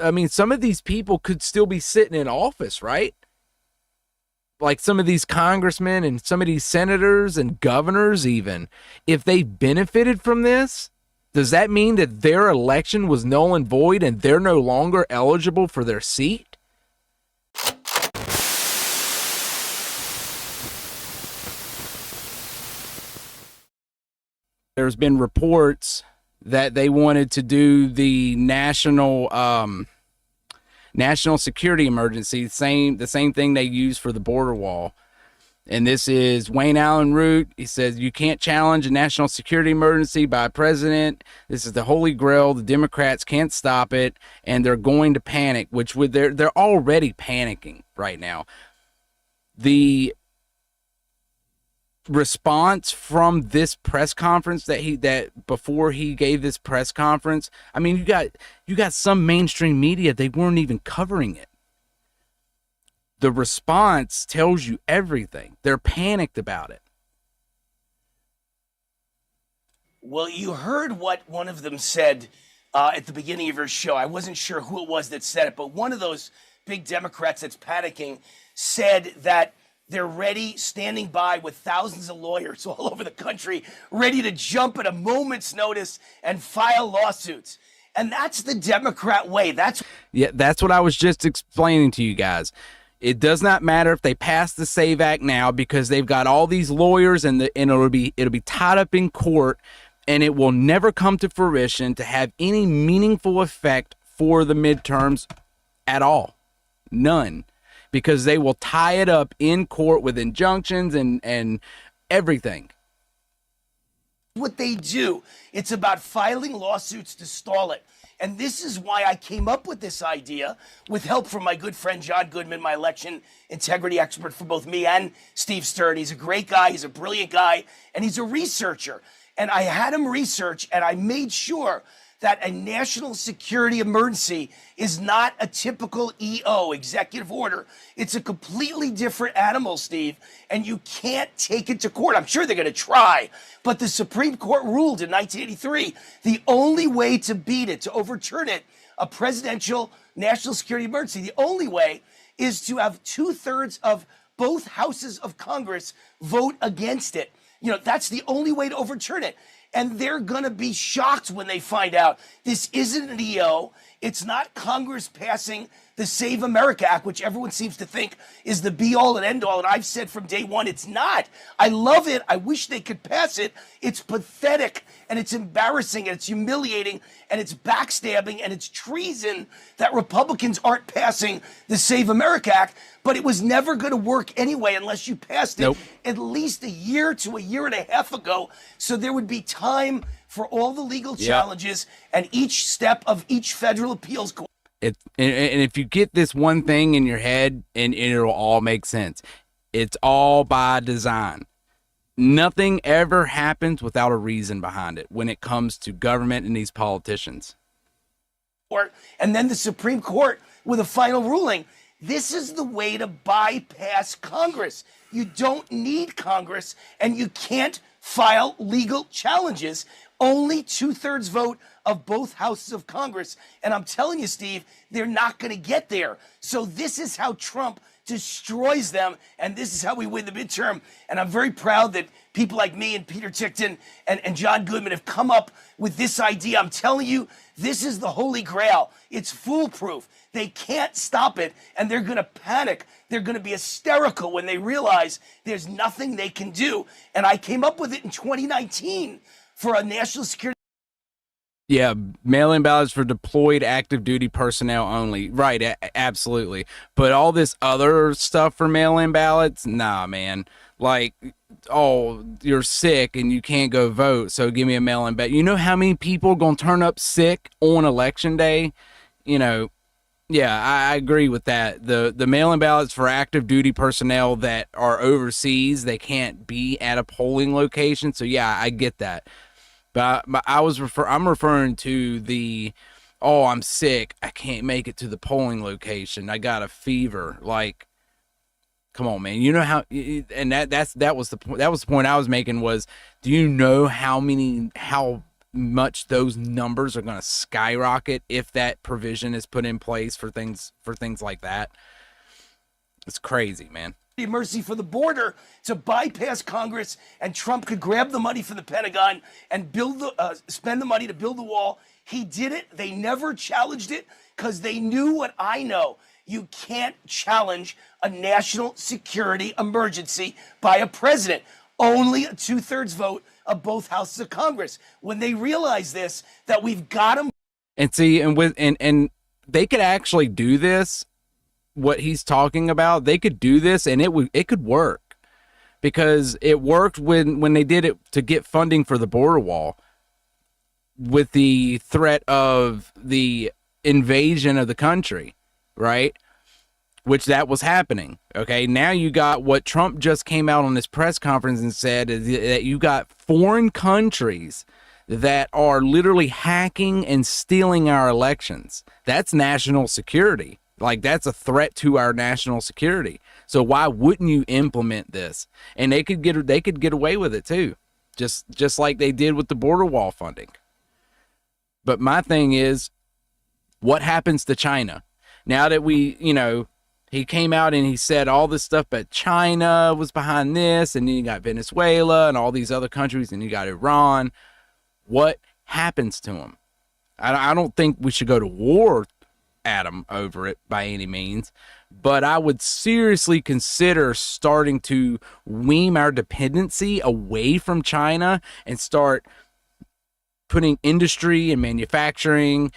I mean, some of these people could still be sitting in office, right? Like some of these congressmen and some of these senators and governors, even if they benefited from this, does that mean that their election was null and void and they're no longer eligible for their seat? There's been reports that they wanted to do the national security emergency, the same thing they use for the border wall. And this is Wayne Allen Root. He says you can't challenge a national security emergency by a president. This is the Holy Grail. The Democrats can't stop it, and they're going to panic, which would they're already panicking right now. The response from this press conference that before he gave this press conference, I mean, you got some mainstream media, they weren't even covering it. The response tells you everything. They're panicked about it. Well, you heard what one of them said at the beginning of your show. I wasn't sure who it was that said it, but one of those big Democrats that's panicking said that they're ready, standing by with thousands of lawyers all over the country, ready to jump at a moment's notice and file lawsuits. And that's the Democrat way. That's what I was just explaining to you guys. It does not matter if they pass the SAVE Act now, because they've got all these lawyers and it'll be tied up in court, and it will never come to fruition to have any meaningful effect for the midterms at all. None. Because they will tie it up in court with injunctions and everything. What they do. It's about filing lawsuits to stall it. And this is why I came up with this idea, with help from my good friend John Goodman, my election integrity expert for both me and Steve Stern. He's a great guy, he's a brilliant guy, and he's a researcher. And I had him research, and I made sure that a national security emergency is not a typical EO, executive order. It's a completely different animal, Steve, and you can't take it to court. I'm sure they're going to try, but the Supreme Court ruled in 1983, the only way to beat it, to overturn it, a presidential national security emergency, the only way is to have 2/3 of both houses of Congress vote against it. You know, that's the only way to overturn it. And they're going to be shocked when they find out this isn't an EO. It's not Congress passing the Save America Act, which everyone seems to think is the be-all and end-all. And I've said from day one, it's not. I love it. I wish they could pass it. It's pathetic, and it's embarrassing, and it's humiliating, and it's backstabbing, and it's treason that Republicans aren't passing the Save America Act. But it was never going to work anyway unless you passed it at least a year to a year and a half ago. So there would be time for all the legal challenges and each step of each federal appeals court. And if you get this one thing in your head, and it'll all make sense. It's all by design. Nothing ever happens without a reason behind it when it comes to government and these politicians. And then the Supreme Court with a final ruling. This is the way to bypass Congress. You don't need Congress, and you can't file legal challenges. Only 2/3 vote of both houses of Congress. And I'm telling you, Steve, they're not going to get there. So this is how Trump destroys them, and this is how we win the midterm. And I'm very proud that people like me and Peter Tickton and John Goodman have come up with this idea. I'm telling you, this is the Holy Grail. It's foolproof. They can't stop it, and they're going to panic. They're going to be hysterical when they realize there's nothing they can do. And I came up with it in 2019 for a national security. Yeah, mail-in ballots for deployed active duty personnel only. Right, absolutely. But all this other stuff for mail-in ballots, nah, man. Like, oh, you're sick and you can't go vote, so give me a mail-in ballot. You know how many people are going to turn up sick on election day? You know, yeah, I agree with that. The mail-in ballots for active duty personnel that are overseas, they can't be at a polling location. So yeah, I get that. But I'm referring to the, oh, I'm sick, I can't make it to the polling location, I got a fever. Like, come on, man. You know how, and that was the point I was making was, do you know how much those numbers are going to skyrocket if that provision is put in place for things like that. It's crazy, man. Mercy for the border to bypass Congress, and Trump could grab the money from the Pentagon and spend the money to build the wall. He did it. They never challenged it because they knew what I know. You can't challenge a national security emergency by a president. Only a 2/3 vote of both houses of Congress. When they realize this, that we've got them. And see, and they could actually do this. What he's talking about, they could do this, and it could work, because it worked when they did it to get funding for the border wall, with the threat of the invasion of the country, right? Which that was happening. Okay, now you got what Trump just came out on his press conference and said, is that you got foreign countries that are literally hacking and stealing our elections. That's national security. Like, that's a threat to our national security. So why wouldn't you implement this? And they could get away with it too, just like they did with the border wall funding. But my thing is, what happens to China now that he came out and he said all this stuff, but China was behind this, and then you got Venezuela and all these other countries, and you got Iran. What happens to them? I don't think we should go to war at them over it by any means, but I would seriously consider starting to wean our dependency away from China and start putting industry and manufacturing.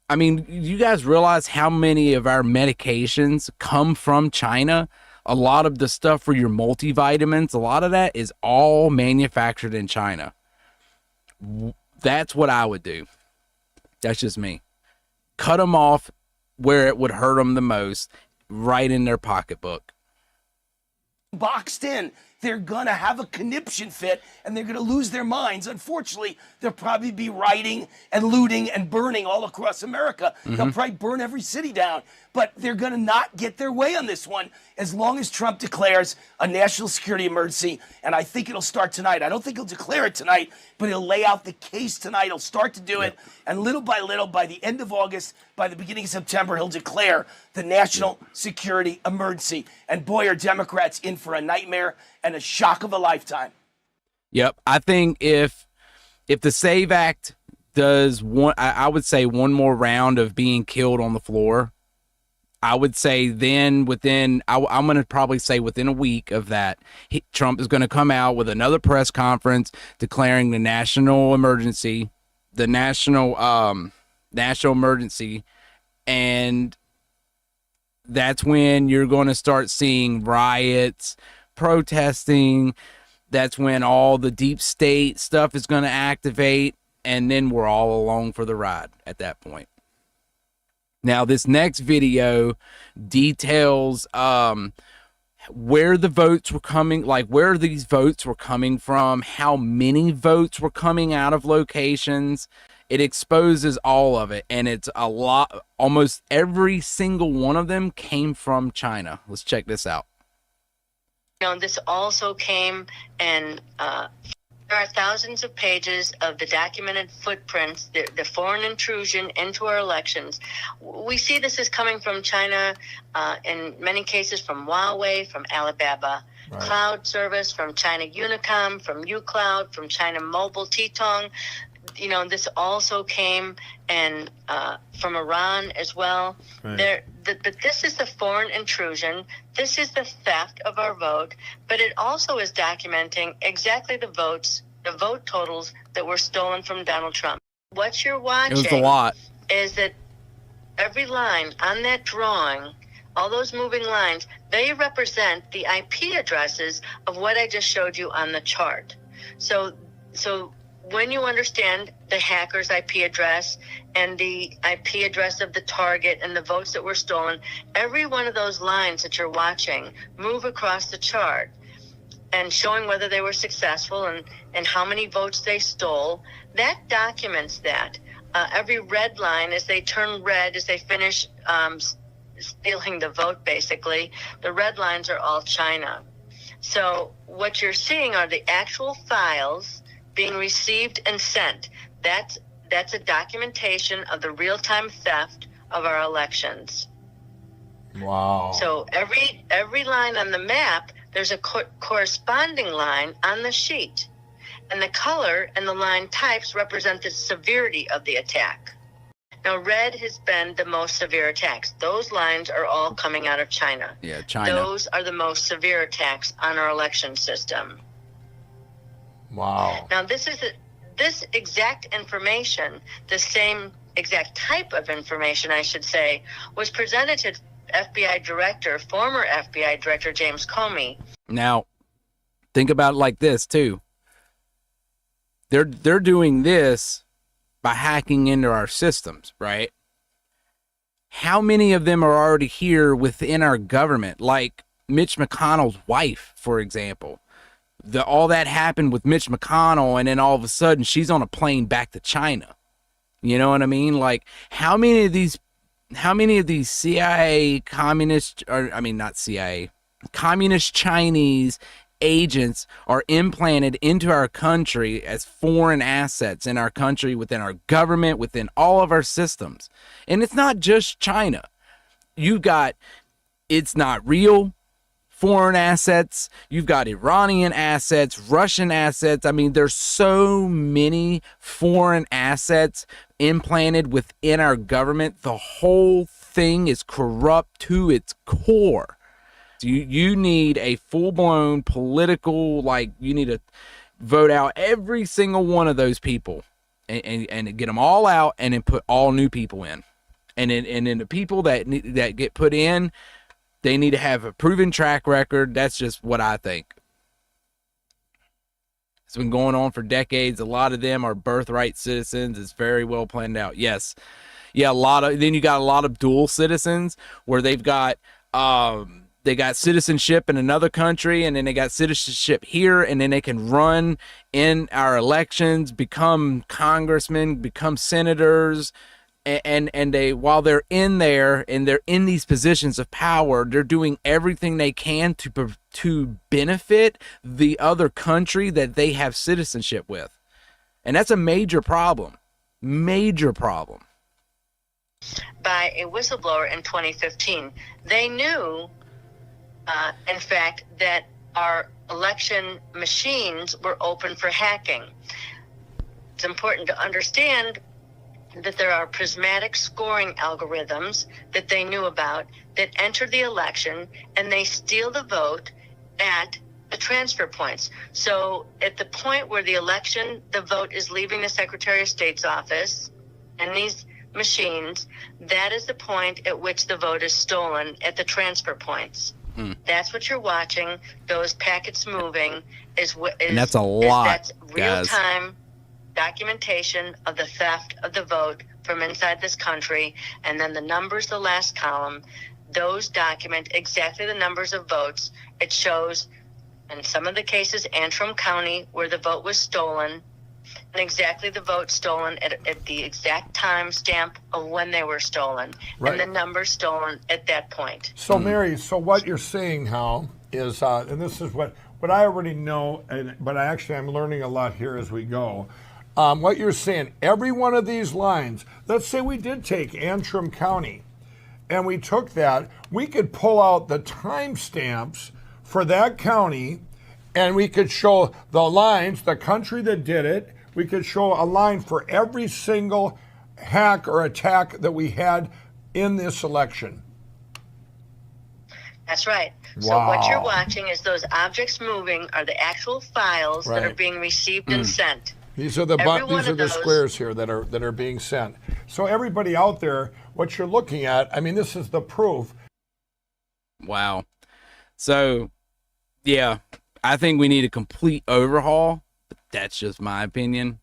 I mean, you guys realize how many of our medications come from China? A lot of the stuff for your multivitamins, a lot of that is all manufactured in China. That's what I would do. That's just me. Cut them off where it would hurt them the most, right in their pocketbook. Boxed in. They're going to have a conniption fit, and they're going to lose their minds. Unfortunately, they'll probably be rioting and looting and burning all across America. They'll probably burn every city down. But they're going to not get their way on this one as long as Trump declares a national security emergency. And I think it'll start tonight. I don't think he'll declare it tonight, but he'll lay out the case tonight. He'll start to do it. And little by little, by the end of August, by the beginning of September, he'll declare the national security emergency. And boy, are Democrats in for a nightmare and a shock of a lifetime. Yep. I think if the SAVE Act does I would say one more round of being killed on the floor, I would say then I'm going to probably say within a week of that, Trump is going to come out with another press conference declaring the national emergency, and that's when you're going to start seeing riots, protesting. That's when all the deep state stuff is going to activate, and then we're all along for the ride at that point. Now, this next video details where the votes were coming, like where these votes were coming from, how many votes were coming out of locations. It exposes all of it, and it's a lot. Almost every single one of them came from China. Let's check this out. This also came, and there are thousands of pages of the documented footprints, the foreign intrusion into our elections. We see this as coming from China, in many cases from Huawei, from Alibaba Cloud Service, from China Unicom, from uCloud, from China Mobile Titong. This also came and from Iran as well. But this is the foreign intrusion. This is the theft of our vote. But it also is documenting exactly the vote totals that were stolen from Donald Trump. What you're watching It was a lot. Is that every line on that drawing, all those moving lines, they represent the IP addresses of what I just showed you on the chart. So when you understand the hacker's IP address and the IP address of the target and the votes that were stolen, every one of those lines that you're watching move across the chart and showing whether they were successful and how many votes they stole. That documents that. Every red line, as they turn red, as they finish stealing the vote, basically, the red lines are all China. So what you're seeing are the actual files being received and sent. That's a documentation of the real-time theft of our elections. Wow. So every line on the map, there's a corresponding line on the sheet. And the color and the line types represent the severity of the attack. Now, red has been the most severe attacks. Those lines are all coming out of China. Yeah, China. Those are the most severe attacks on our election system. Wow. Now, this exact information, the same exact type of information, I should say, was presented to former FBI Director James Comey. Now, think about it like this too. They're doing this by hacking into our systems, right? How many of them are already here within our government? Like Mitch McConnell's wife, for example. All that happened with Mitch McConnell, and then all of a sudden she's on a plane back to China. You know what I mean? Like how many of these CIA communist Chinese agents are implanted into our country as foreign assets in our country, within our government, within all of our systems? And it's not just China. You've got it's not real foreign assets. You've got Iranian assets, Russian assets. I mean, there's so many foreign assets implanted within our government. The whole thing is corrupt to its core. You need a full-blown political, you need to vote out every single one of those people and get them all out and then put all new people in. And then the people that get put in, they need to have a proven track record. That's just what I think. It's been going on for decades. A lot of them are birthright citizens. It's very well planned out. Yes. Yeah, then you got a lot of dual citizens where they've got they got citizenship in another country, and then they got citizenship here, and then they can run in our elections, become congressmen, become senators, and they, while they're in there and they're in these positions of power, they're doing everything they can to benefit the other country that they have citizenship with. And that's a major problem. Major problem. By a whistleblower in 2015. They knew, in fact, that our election machines were open for hacking. It's important to understand that there are prismatic scoring algorithms that they knew about that enter the election, and they steal the vote at the transfer points. So at the point where the vote is leaving the Secretary of State's office and these machines, that is the point at which the vote is stolen at the transfer points. That's what you're watching. Those packets moving and that's a lot. That's real time documentation of the theft of the vote from inside this country. And then the numbers, the last column, those document exactly the numbers of votes. It shows in some of the cases Antrim County where the vote was stolen, and exactly the vote stolen at the exact time stamp of when they were stolen, right, and the number stolen at that point. So Mary, so what you're saying, Hal, is, and this is what I already know, but I'm learning a lot here as we go. What you're saying, every one of these lines, let's say we did take Antrim County, and we took that, we could pull out the timestamps for that county, and we could show the lines, the country that did it. We could show a line for every single hack or attack that we had in this election. That's right. Wow. So what you're watching is those objects moving are the actual files that are being received and sent. These are the squares here that are being sent. So everybody out there, what you're looking at, I mean, this is the proof. Wow. So, yeah, I think we need a complete overhaul. But that's just my opinion.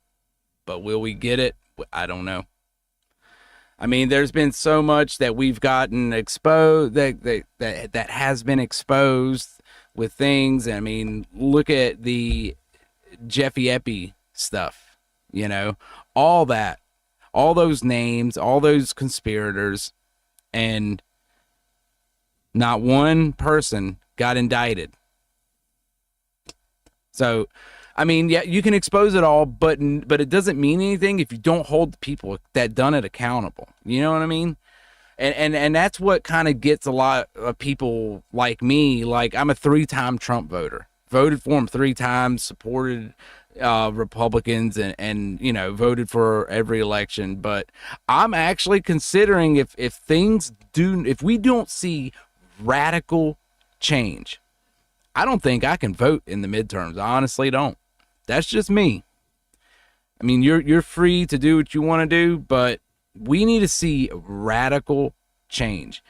But will we get it? I don't know. I mean, there's been so much that we've gotten exposed that has been exposed with things. I mean, look at the Jeffy Epi stuff, you know, all that, all those names, all those conspirators, and not one person got indicted. So I mean, yeah, you can expose it all, but it doesn't mean anything if you don't hold the people that done it accountable. You know what I mean? And that's what kind of gets a lot of people like me. Like, I'm a 3-time Trump voter, voted for him 3 times, supported Republicans, and you know, voted for every election. But I'm actually considering if we don't see radical change, I don't think I can vote in the midterms. I honestly don't. That's just me. I mean, you're free to do what you want to do, but we need to see radical change.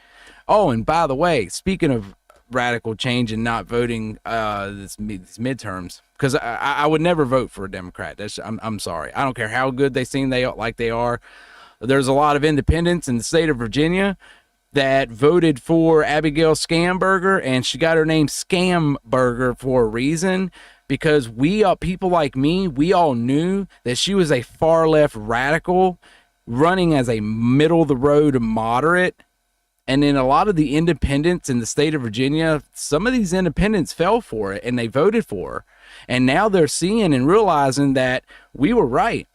Oh, and by the way, speaking of radical change and not voting these midterms, because I would never vote for a Democrat. I'm sorry. I don't care how good they seem they are. There's a lot of independents in the state of Virginia that voted for Abigail Scamberger, and she got her name Scamberger for a reason, because people like me, we all knew that she was a far left radical running as a middle of the road moderate. And then a lot of the independents in the state of Virginia, some of these independents fell for it and they voted for her. And now they're seeing and realizing that we were right.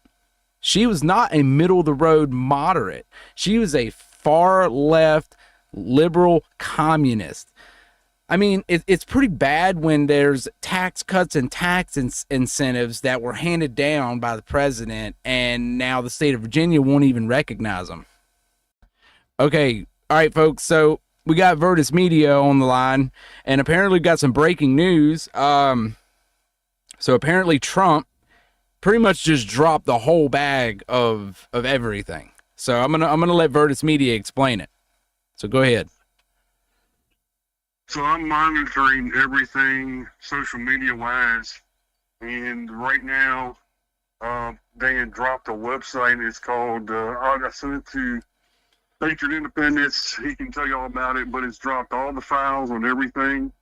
She was not a middle of the road moderate. She was a far left liberal communist. I mean, it's pretty bad when there's tax cuts and tax incentives that were handed down by the president, and now the state of Virginia won't even recognize them. Okay, all right, folks. So we got Virtus Media on the line, and apparently got some breaking news. So apparently Trump pretty much just dropped the whole bag of everything. So I'm gonna let Virtus Media explain it. So go ahead. So I'm monitoring everything social media wise, and right now they had dropped a website. It's called I sent it to Patriot Independence. He can tell you all about it, but it's dropped all the files on everything.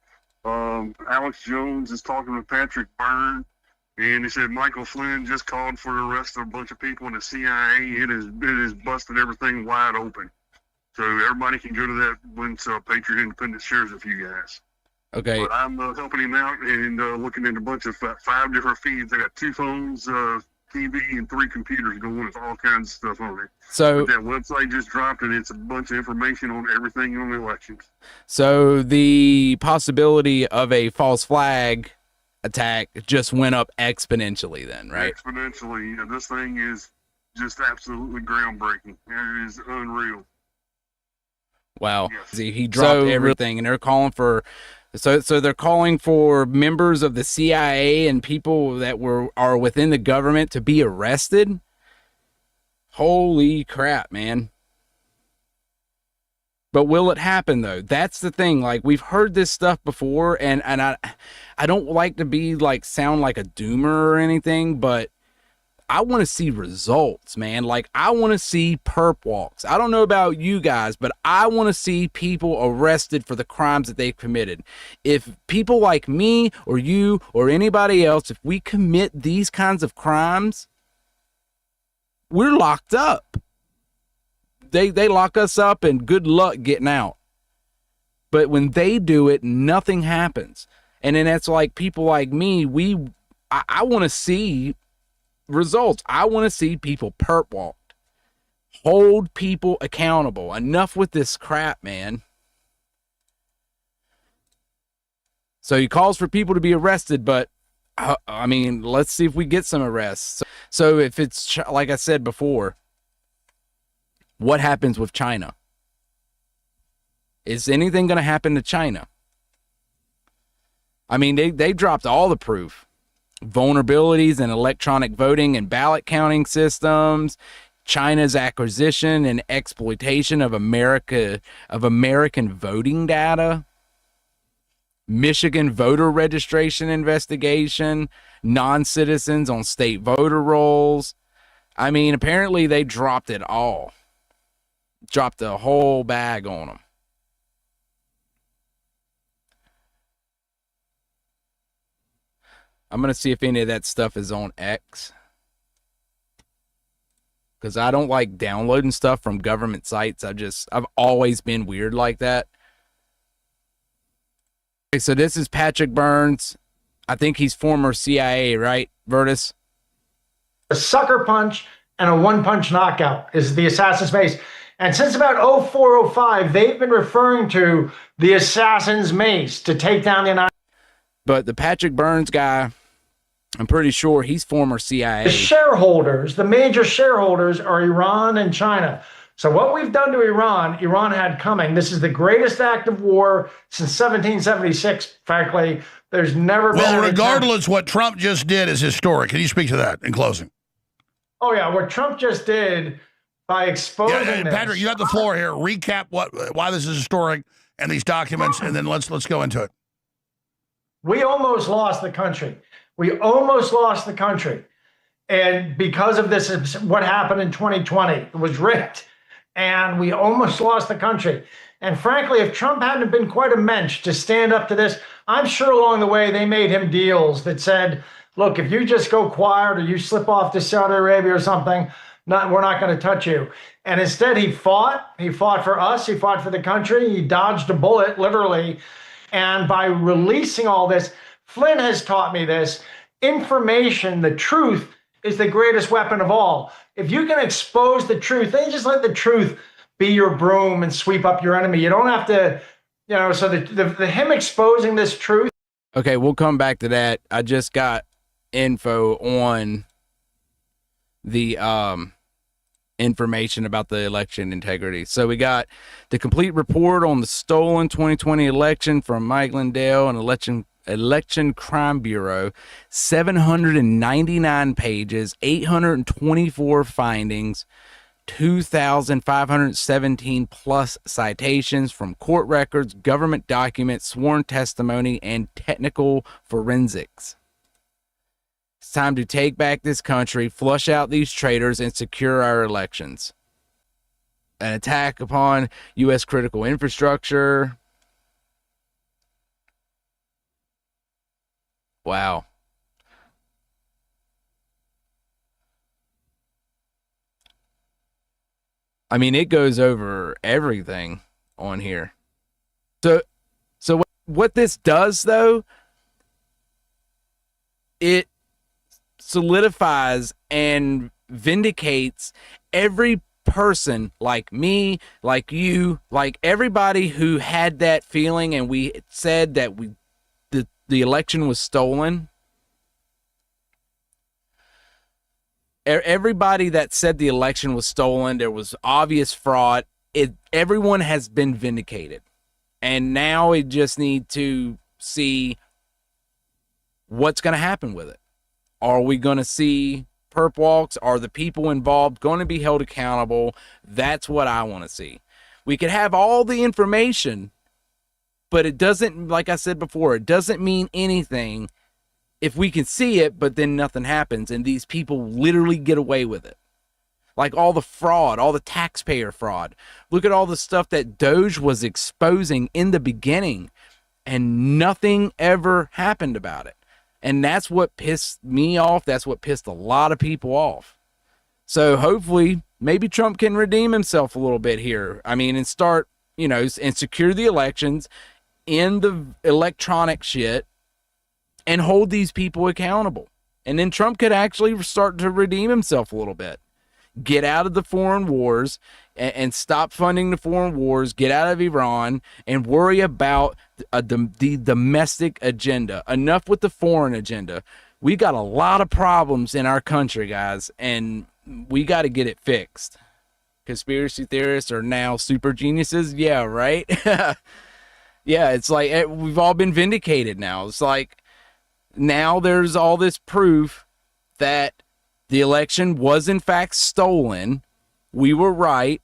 Alex Jones is talking with Patrick Byrne, and he said Michael Flynn just called for the arrest of a bunch of people in the CIA. It has busted everything wide open. So everybody can go to that once Patriot Independence shares with you guys. Okay. But I'm helping him out and looking at a bunch of 5 different feeds. I got 2 phones, TV, and 3 computers going with all kinds of stuff on it. So but that website just dropped, and it's a bunch of information on everything on the elections. So the possibility of a false flag attack just went up exponentially then, right? Exponentially. Yeah, this thing is just absolutely groundbreaking. It is unreal. Wow. Yes. He dropped everything, and they're calling for so they're calling for members of the CIA and people that are within the government to be arrested. Holy crap, man. But will it happen though? That's the thing. Like, we've heard this stuff before, and I don't like to be like sound like a doomer or anything, but I want to see results, man. Like, I want to see perp walks. I don't know about you guys, but I want to see people arrested for the crimes that they've committed. If people like me or you or anybody else, if we commit these kinds of crimes, we're locked up. They lock us up, and good luck getting out. But when they do it, nothing happens. And then that's like people like me. I want to see results. I want to see people perp walked. Hold people accountable. Enough with this crap, man. So he calls for people to be arrested, but I mean, let's see if we get some arrests. So if it's like I said before, what happens with China? Is anything going to happen to China? I mean, they dropped all the proof. Vulnerabilities in electronic voting and ballot counting systems, China's acquisition and exploitation of American voting data, Michigan voter registration investigation, non-citizens on state voter rolls. I mean, apparently they dropped it all. Dropped the whole bag on them. I'm going to see if any of that stuff is on X, because I don't like downloading stuff from government sites. I've always been weird like that. Okay, so this is Patrick Byrne's I think he's former CIA, right, Vertus? A sucker punch and a one-punch knockout is the Assassin's Mace. And since about 0405, they've been referring to the Assassin's Mace to take down the United But the Patrick Burns guy, I'm pretty sure he's former CIA. The shareholders, the major shareholders are Iran and China. So what we've done to Iran, Iran had coming. This is the greatest act of war since 1776, frankly. There's never been Well, an regardless, what Trump just did is historic. Can you speak to that in closing? Oh, yeah, what Trump just did by exposing this. Patrick, you have the floor here. Recap why this is historic and these documents, and then let's go into it. We almost lost the country. We almost lost the country. And because of this, is what happened in 2020. It was rigged, and we almost lost the country. And frankly, if Trump hadn't been quite a mensch to stand up to this, I'm sure along the way they made him deals that said, look, if you just go quiet or you slip off to Saudi Arabia or something, we're not going to touch you. And instead, he fought. He fought for us. He fought for the country. He dodged a bullet, literally. And by releasing all this, Flynn has taught me this. Information, the truth, is the greatest weapon of all. If you can expose the truth, then just let the truth be your broom and sweep up your enemy. You don't have to, so the him exposing this truth. Okay, we'll come back to that. I just got info on the information about the election integrity. So we got the complete report on the stolen 2020 election from Mike Lindell and Election Crime Bureau, 799 pages, 824 findings, 2,517 plus citations from court records, government documents, sworn testimony, and technical forensics. It's time to take back this country, flush out these traitors, and secure our elections. An attack upon U.S. critical infrastructure. Wow. I mean, it goes over everything on here. So what this does, though, it solidifies and vindicates every person like me, like you, like everybody who had that feeling and we said that the election was stolen. Everybody that said the election was stolen, there was obvious fraud. Everyone has been vindicated. And now we just need to see what's going to happen with it. Are we going to see perp walks? Are the people involved going to be held accountable? That's what I want to see. We could have all the information, but it doesn't, like I said before, it doesn't mean anything if we can see it, but then nothing happens and these people literally get away with it. Like all the fraud, all the taxpayer fraud. Look at all the stuff that Doge was exposing in the beginning and nothing ever happened about it. And that's what pissed me off. That's what pissed a lot of people off. So hopefully maybe Trump can redeem himself a little bit here. I mean, and start, and secure the elections in the electronic shit and hold these people accountable. And then Trump could actually start to redeem himself a little bit. Get out of the foreign wars and stop funding the foreign wars. Get out of Iran and worry about the domestic agenda. Enough with the foreign agenda. We got a lot of problems in our country, guys, and we got to get it fixed. Conspiracy theorists are now super geniuses. Yeah, right? Yeah, it's like we've all been vindicated now. It's like now there's all this proof that the election was in fact stolen. We were right.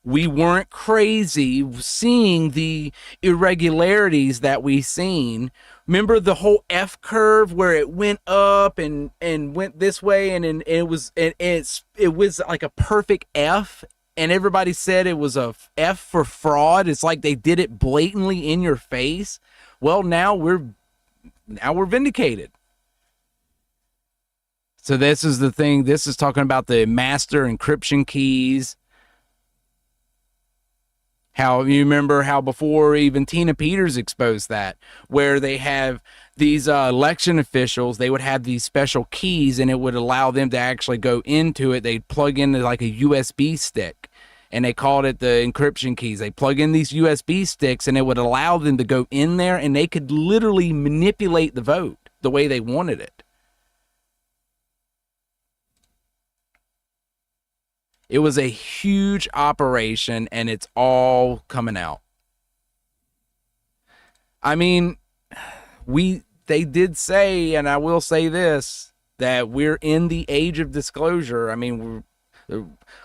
We weren't crazy seeing the irregularities that we seen. Remember the whole F curve where it went up and went this way, and it was like a perfect F, and everybody said it was a F for fraud. It's like they did it blatantly in your face. Well, now we're vindicated. So this is the thing. This is talking about the master encryption keys. How you remember how before even Tina Peters exposed that, where they have these election officials, they would have these special keys and it would allow them to actually go into it. They'd plug into like a USB stick and they called it the encryption keys. They plug in these USB sticks and it would allow them to go in there and they could literally manipulate the vote the way they wanted it. It was a huge operation and it's all coming out. I mean, they did say, and I will say this, that we're in the age of disclosure. I mean,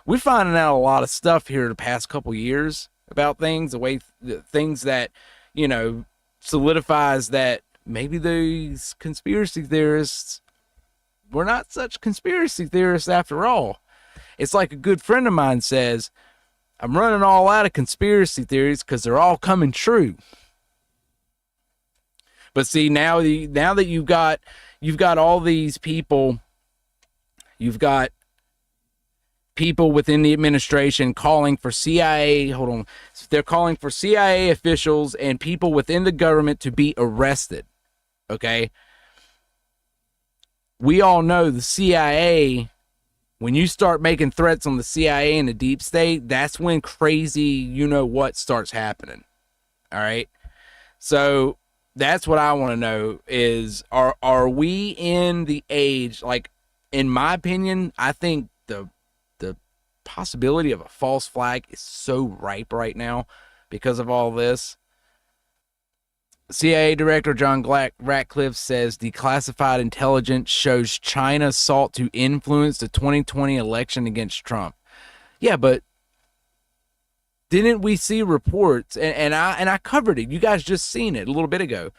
we're finding out a lot of stuff here the past couple years about things, the way things that, you know, solidifies that maybe these conspiracy theorists were not such conspiracy theorists after all. It's like a good friend of mine says, I'm running all out of conspiracy theories because they're all coming true. But see, now that you've got all these people, you've got people within the administration calling for CIA, they're calling for CIA officials and people within the government to be arrested. Okay? We all know the CIA, when you start making threats on the CIA and the deep state, that's when crazy you-know-what starts happening. All right? So that's what I want to know is, are we in the age, like, in my opinion, I think the possibility of a false flag is so ripe right now because of all this. CIA Director John Ratcliffe says declassified intelligence shows China sought to influence the 2020 election against Trump. Yeah, but didn't we see reports, and I covered it, you guys just seen it a little bit ago.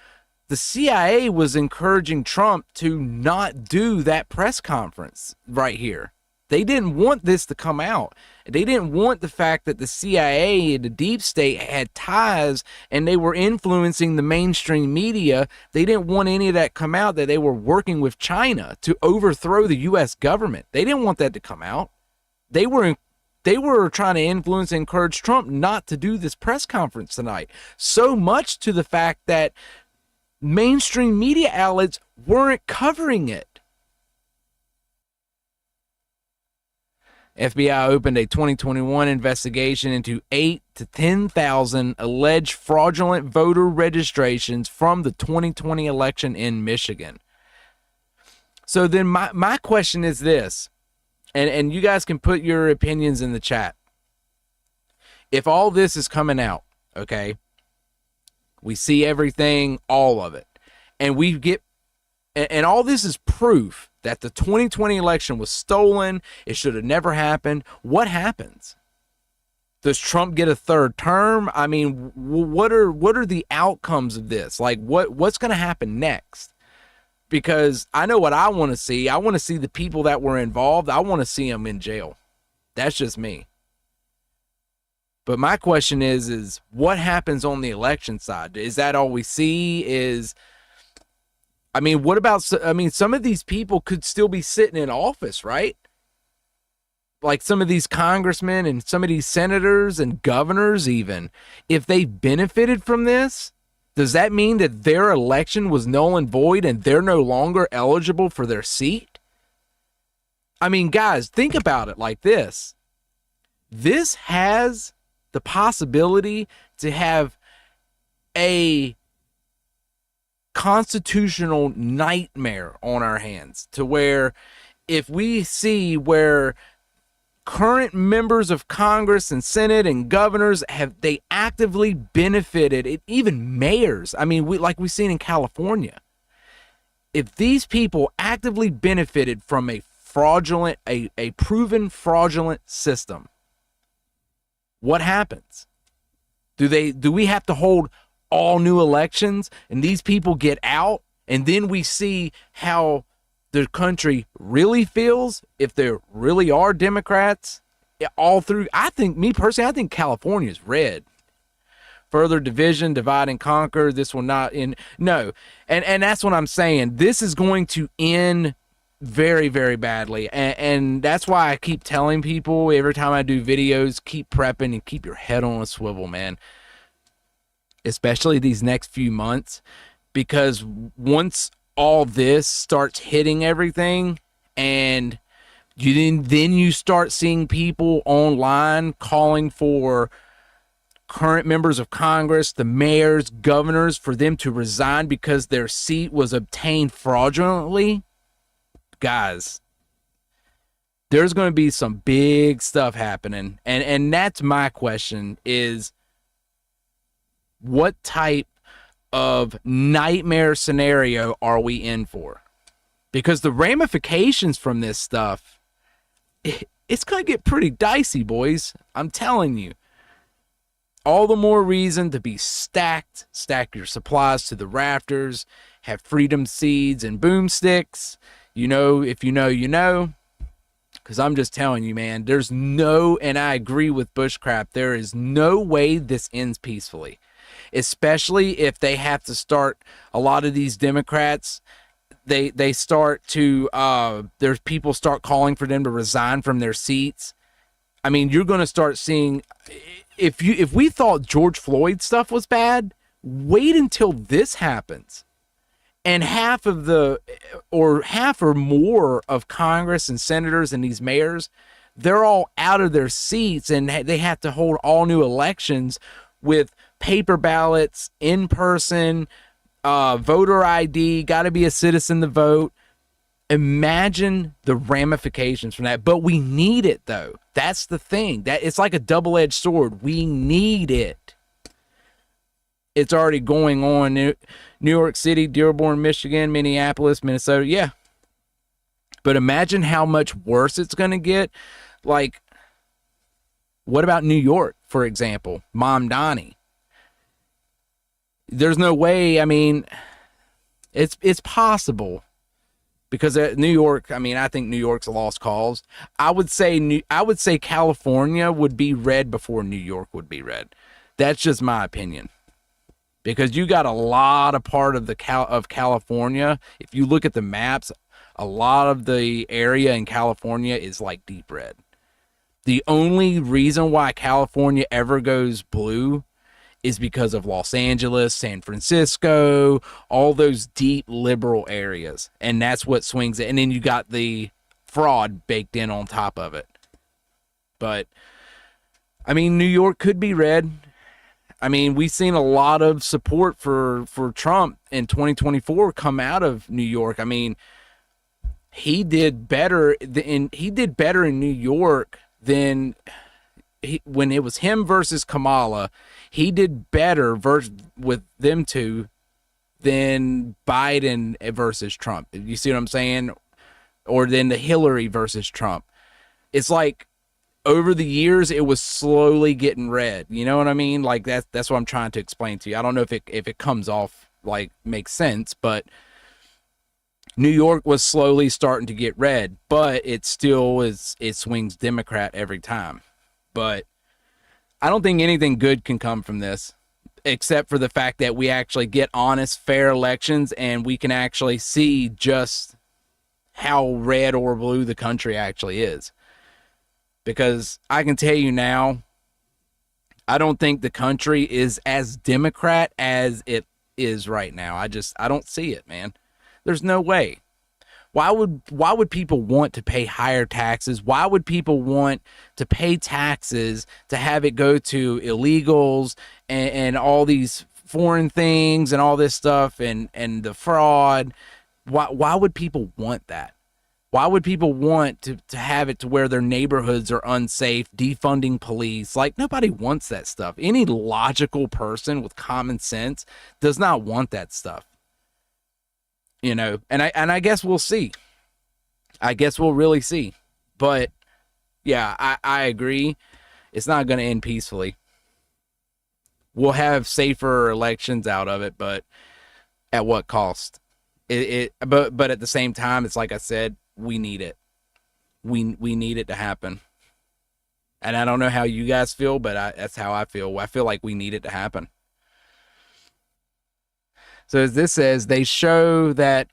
The CIA was encouraging Trump to not do that press conference right here. They didn't want this to come out. They didn't want the fact that the CIA and the deep state had ties and they were influencing the mainstream media. They didn't want any of that come out, that they were working with China to overthrow the U.S. government. They didn't want that to come out. They were trying to influence and encourage Trump not to do this press conference tonight. So much to the fact that mainstream media outlets weren't covering it. FBI opened a 2021 investigation into 8,000 to 10,000 alleged fraudulent voter registrations from the 2020 election in Michigan. So then my question is this, and you guys can put your opinions in the chat. If all this is coming out, okay, we see everything, all of it, and all this is proof that the 2020 election was stolen, it should have never happened. What happens? Does Trump get a third term? I mean, what are the outcomes of this? Like, what's going to happen next? Because I know what I want to see. I want to see the people that were involved. I want to see them in jail. That's just me. But my question is what happens on the election side? Is that all we see? What about, some of these people could still be sitting in office, right? Like some of these congressmen and some of these senators and governors even. If they benefited from this, does that mean that their election was null and void and they're no longer eligible for their seat? I mean, guys, think about it like this. This has the possibility to have a constitutional nightmare on our hands, to where if we see where current members of Congress and Senate and governors they actively benefited, even mayors, like we've seen in California, if these people actively benefited from a proven fraudulent system, what happens? Do we have to hold all new elections and these people get out, and then we see how the country really feels if there really are Democrats all through? I think California is red. Further division, divide and conquer. This will not end. No. And that's what I'm saying. This is going to end very, very badly. And that's why I keep telling people every time I do videos, keep prepping and keep your head on a swivel, man. Especially these next few months, because once all this starts hitting everything, and then you start seeing people online calling for current members of Congress, the mayors, governors, for them to resign because their seat was obtained fraudulently. Guys, there's going to be some big stuff happening. And that's my question is, what type of nightmare scenario are we in for? Because the ramifications from this stuff, it's going to get pretty dicey, boys. I'm telling you. All the more reason to be stacked. Stack your supplies to the rafters. Have freedom seeds and boomsticks. You know, if you know, you know. Because I'm just telling you, man, there's no, and I agree with Bushcraft, there is no way this ends peacefully. Especially if they have to start, a lot of these Democrats, they start to, there's people start calling for them to resign from their seats. I mean, you're going to start seeing, if we thought George Floyd stuff was bad, wait until this happens. And half or more of Congress and senators and these mayors, they're all out of their seats, and they have to hold all new elections with paper ballots, in person, voter ID, got to be a citizen to vote. Imagine the ramifications from that. But we need it, though. That's the thing. That it's like a double-edged sword. We need it. It's already going on. New York City, Dearborn, Michigan, Minneapolis, Minnesota. Yeah. But imagine how much worse it's going to get. Like, what about New York, for example? Mamdani. There's no way. I mean, it's possible. Because New York, I mean, I think New York's a lost cause. I would say California would be red before New York would be red. That's just my opinion. Because you got a lot of part of California. If you look at the maps, a lot of the area in California is like deep red. The only reason why California ever goes blue is because of Los Angeles, San Francisco, all those deep liberal areas. And that's what swings it. And then you got the fraud baked in on top of it. But, I mean, New York could be red. I mean, we've seen a lot of support for Trump in 2024 come out of New York. I mean, he did better in New York than when it was him versus Kamala. He did better with them two than Biden versus Trump. You see what I'm saying? Or than the Hillary versus Trump. It's like over the years, it was slowly getting red. You know what I mean? Like that's what I'm trying to explain to you. I don't know if it comes off like makes sense, but New York was slowly starting to get red, but it swings Democrat every time. But I don't think anything good can come from this, except for the fact that we actually get honest, fair elections, and we can actually see just how red or blue the country actually is. Because I can tell you now, I don't think the country is as Democrat as it is right now. I don't see it, man. There's no way. Why would people want to pay higher taxes? Why would people want to pay taxes to have it go to illegals and all these foreign things and all this stuff and the fraud? Why would people want that? Why would people want to have it to where their neighborhoods are unsafe, defunding police? Like, nobody wants that stuff. Any logical person with common sense does not want that stuff. You know, and I guess we'll see. I guess we'll really see. But, yeah, I agree. It's not going to end peacefully. We'll have safer elections out of it, but at what cost? But at the same time, it's like I said, we need it. We need it to happen. And I don't know how you guys feel, but that's how I feel. I feel like we need it to happen. So as this says, they show that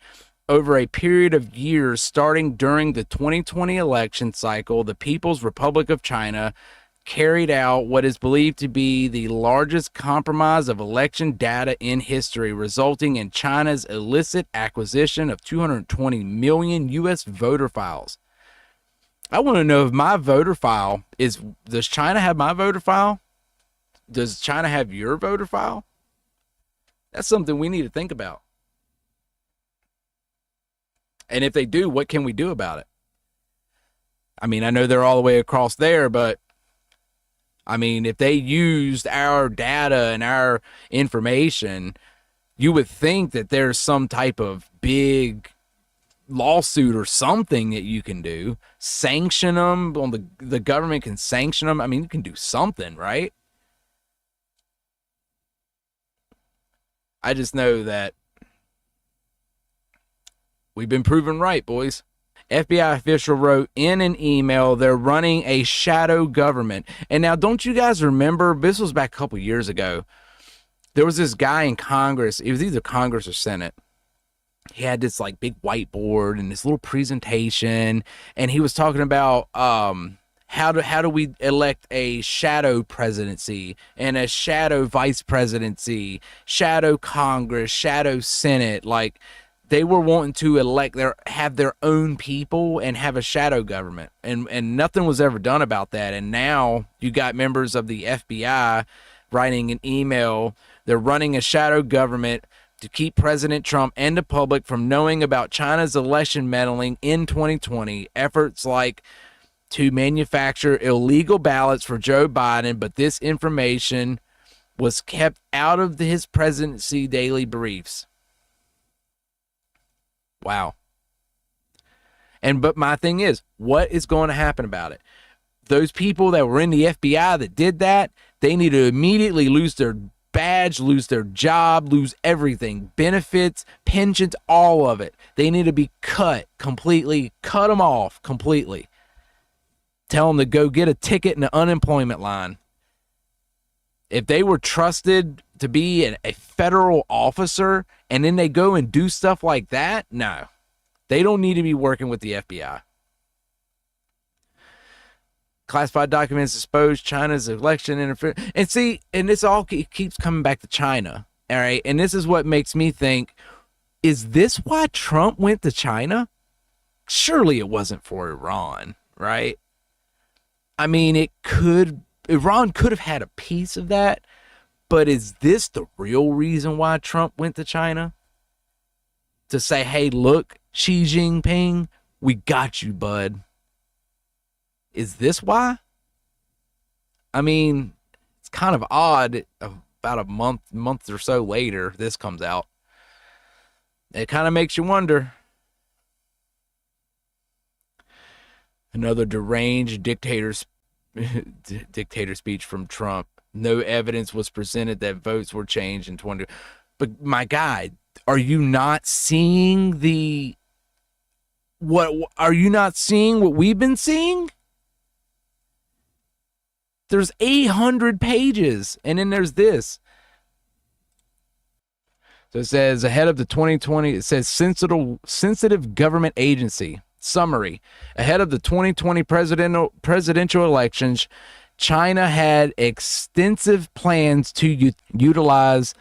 over a period of years starting during the 2020 election cycle, the People's Republic of China carried out what is believed to be the largest compromise of election data in history, resulting in China's illicit acquisition of 220 million U.S. voter files. I want to know if my voter file is, does China have my voter file? Does China have your voter file? That's something we need to think about. And if they do, what can we do about it? I mean, I know they're all the way across there, but I mean, if they used our data and our information, you would think that there's some type of big lawsuit or something that you can do. Sanction them, on the government can sanction them. I mean, you can do something, right? I just know that we've been proven right, boys. FBI official wrote in an email they're running a shadow government. And now, don't you guys remember, this was back a couple years ago, there was this guy in Congress, it was either Congress or Senate. He had this like big whiteboard and this little presentation, and he was talking about how do we elect a shadow presidency and a shadow vice presidency, shadow Congress, shadow Senate. Like, they were wanting to have their own people and have a shadow government. And nothing was ever done about that. And now you got members of the FBI writing an email. They're running a shadow government to keep President Trump and the public from knowing about China's election meddling in 2020. Efforts like to manufacture illegal ballots for Joe Biden, but this information was kept out of his presidency daily briefs. Wow. But my thing is, what is going to happen about it? Those people that were in the FBI that did that, they need to immediately lose their badge, lose their job, lose everything, benefits, pensions, all of it. They need to be cut completely, cut them off completely. Tell them to go get a ticket in the unemployment line. If they were trusted to be a federal officer and then they go and do stuff like that, no. They don't need to be working with the FBI. Classified documents exposed China's election interference. And see, and this all keeps coming back to China. All right. And this is what makes me think, is this why Trump went to China? Surely it wasn't for Iran, right? I mean, Iran could have had a piece of that, but is this the real reason why Trump went to China? To say, hey, look, Xi Jinping, we got you, bud. Is this why? I mean, it's kind of odd. About a month or so later, this comes out. It kind of makes you wonder. Another deranged dictator speech from Trump. No evidence was presented that votes were changed in 20. But my guy, are you not seeing are you not seeing what we've been seeing? There's 800 pages, and then there's this. So it says, ahead of the 2020, it says sensitive government agency. Summary. Ahead of the 2020 presidential elections, China had extensive plans to utilize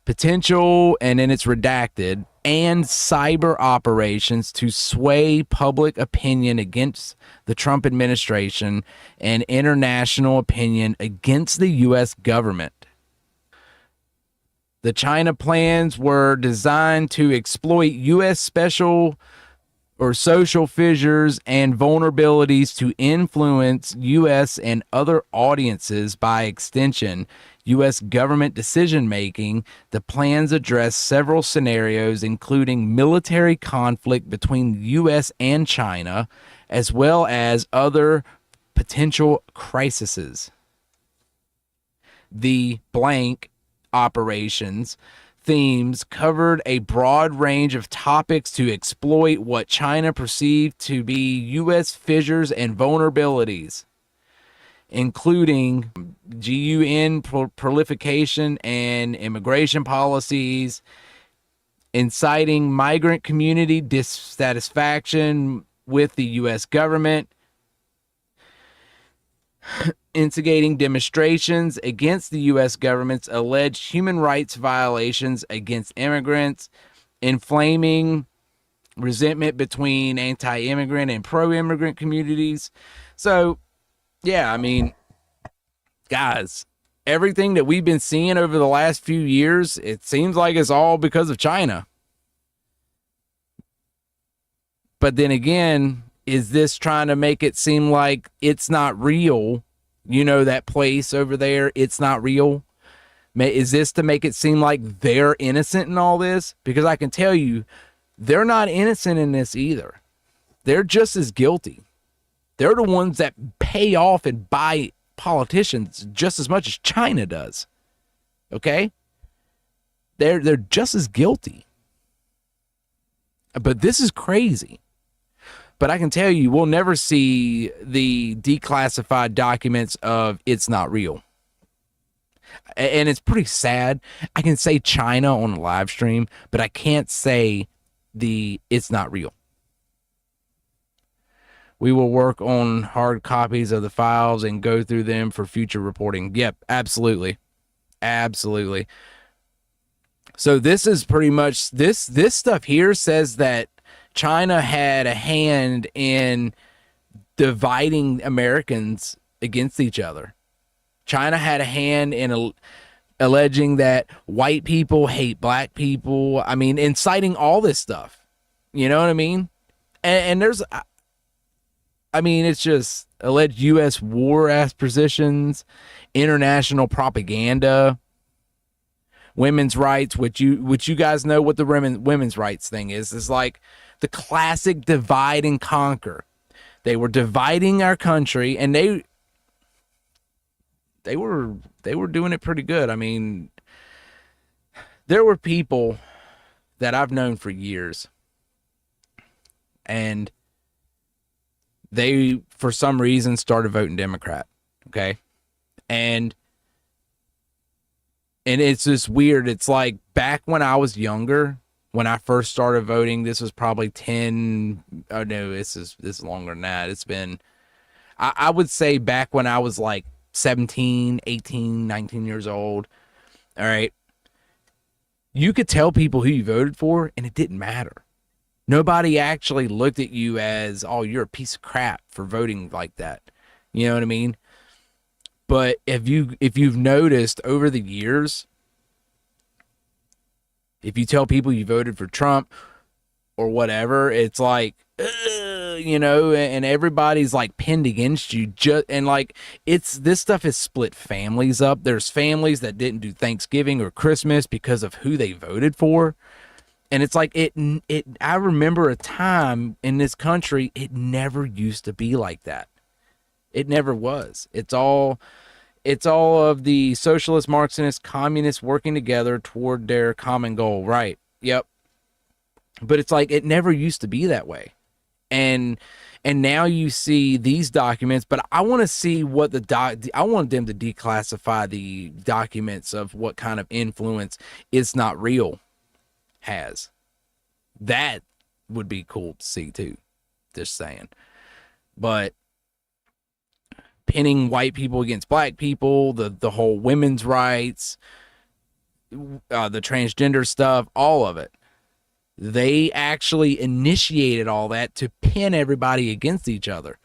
potential, and then it's redacted, and cyber operations to sway public opinion against the Trump administration and international opinion against the U.S. government. The China plans were designed to exploit U.S. special or social fissures and vulnerabilities to influence U.S. and other audiences, by extension, U.S. government decision-making. The plans address several scenarios, including military conflict between the U.S. and China, as well as other potential crises. The blank operations themes covered a broad range of topics to exploit what China perceived to be U.S. fissures and vulnerabilities, including GUN proliferation and immigration policies, inciting migrant community dissatisfaction with the U.S. government, instigating demonstrations against the U.S. government's alleged human rights violations against immigrants, inflaming resentment between anti-immigrant and pro-immigrant communities. So, yeah, I mean, guys, everything that we've been seeing over the last few years, it seems like it's all because of China. But then again, is this trying to make it seem like it's not real? You know, that place over there, it's not real. Is this to make it seem like they're innocent in all this? Because I can tell you, they're not innocent in this either. They're just as guilty. They're the ones that pay off and buy politicians just as much as China does. Okay? They're just as guilty. But this is crazy. But I can tell you, we'll never see the declassified documents of it's not real. And it's pretty sad. I can say China on a live stream, but I can't say the it's not real. We will work on hard copies of the files and go through them for future reporting. Yep, absolutely. Absolutely. So this is pretty much, this stuff here says that China had a hand in dividing Americans against each other. China had a hand in alleging that white people hate black people. I mean, inciting all this stuff. You know what I mean? And there's, I mean, it's just alleged U.S. war ass positions, international propaganda, women's rights, which you guys know what the women's rights thing is. It's like the classic divide and conquer. They were dividing our country, and they were doing it pretty good. I mean, there were people that I've known for years, and they, for some reason, started voting Democrat. Okay. And it's just weird. It's like back when I was younger, when I first started voting, this was probably 10. Oh no, this is longer than that. It's been, I would say back when I was like 17, 18, 19 years old. All right. You could tell people who you voted for and it didn't matter. Nobody actually looked at you as, oh, you're a piece of crap for voting like that. You know what I mean? But if you've noticed over the years, if you tell people you voted for Trump or whatever, it's like, you know, and everybody's like pinned against you. And like, this stuff has split families up. There's families that didn't do Thanksgiving or Christmas because of who they voted for. And it's like, I remember a time in this country, it never used to be like that. It never was. It's all of the socialist, Marxist, communists working together toward their common goal. Right. Yep. But it's like, it never used to be that way. And now you see these documents, but I want to see what I want them to declassify the documents of what kind of influence It's Not Real has. That would be cool to see too. Just saying. But pinning white people against black people, the whole women's rights, the transgender stuff, all of it. They actually initiated all that to pin everybody against each other.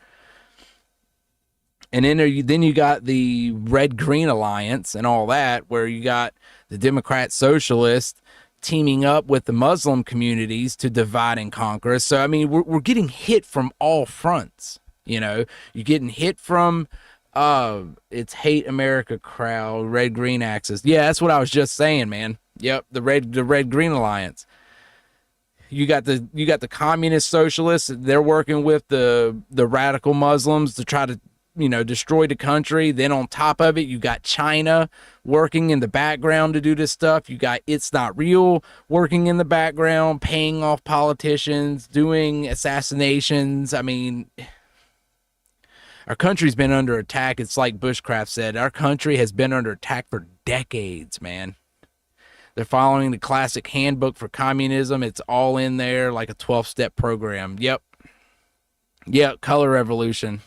And then you got the Red-Green Alliance and all that, where you got the Democrat Socialists teaming up with the Muslim communities to divide and conquer. So, I mean, we're getting hit from all fronts. You know, you're getting hit from it's Hate America crowd, Red-Green Axis. Yeah, that's what I was just saying, man. Yep, the Red-Green Alliance. You got the communist socialists. They're working with the radical Muslims to try to, you know, destroy the country. Then on top of it, you got China working in the background to do this stuff. You got It's Not Real working in the background, paying off politicians, doing assassinations. I mean, our country's been under attack. It's like Bushcraft said, our country has been under attack for decades, man. They're following the classic handbook for communism. It's all in there, like a 12-step program. Yep. Color revolution.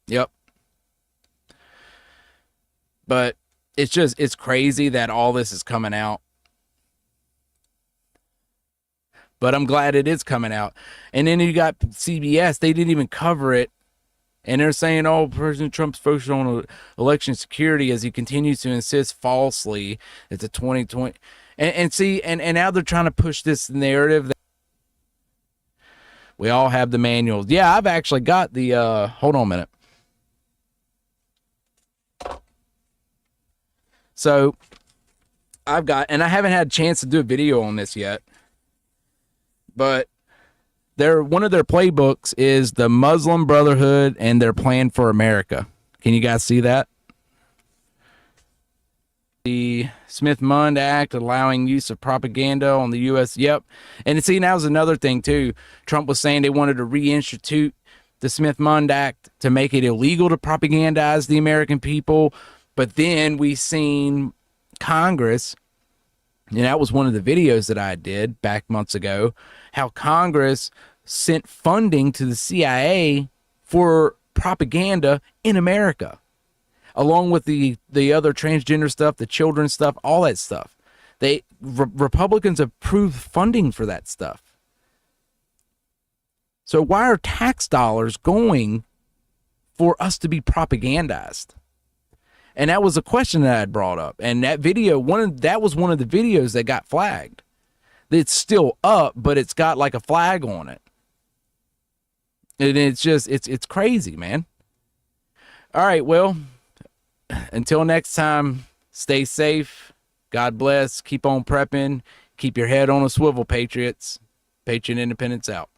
Yep. But it's crazy that all this is coming out. But I'm glad it is coming out. And then you got CBS. They didn't even cover it. And they're saying, oh, President Trump's focused on election security as he continues to insist falsely that the 2020. And now they're trying to push this narrative that we all have the manuals. Yeah, I've actually got the, hold on a minute. So I've got, and I haven't had a chance to do a video on this yet, but one of their playbooks is the Muslim Brotherhood and their plan for America. Can you guys see that? The Smith-Mundt Act allowing use of propaganda on the U.S. Yep. And see, now's another thing, too. Trump was saying they wanted to reinstitute the Smith-Mundt Act to make it illegal to propagandize the American people. But then we seen Congress, and that was one of the videos that I did back months ago, how Congress sent funding to the CIA for propaganda in America, along with the other transgender stuff, the children's stuff, all that stuff. Republicans approved funding for that stuff. So why are tax dollars going for us to be propagandized? And that was a question that I had brought up. And that video, that was one of the videos that got flagged. It's still up, but it's got like a flag on it. And it's just, it's crazy, man. All right, well, until next time, stay safe. God bless. Keep on prepping. Keep your head on a swivel, Patriots. Patriot Independence out.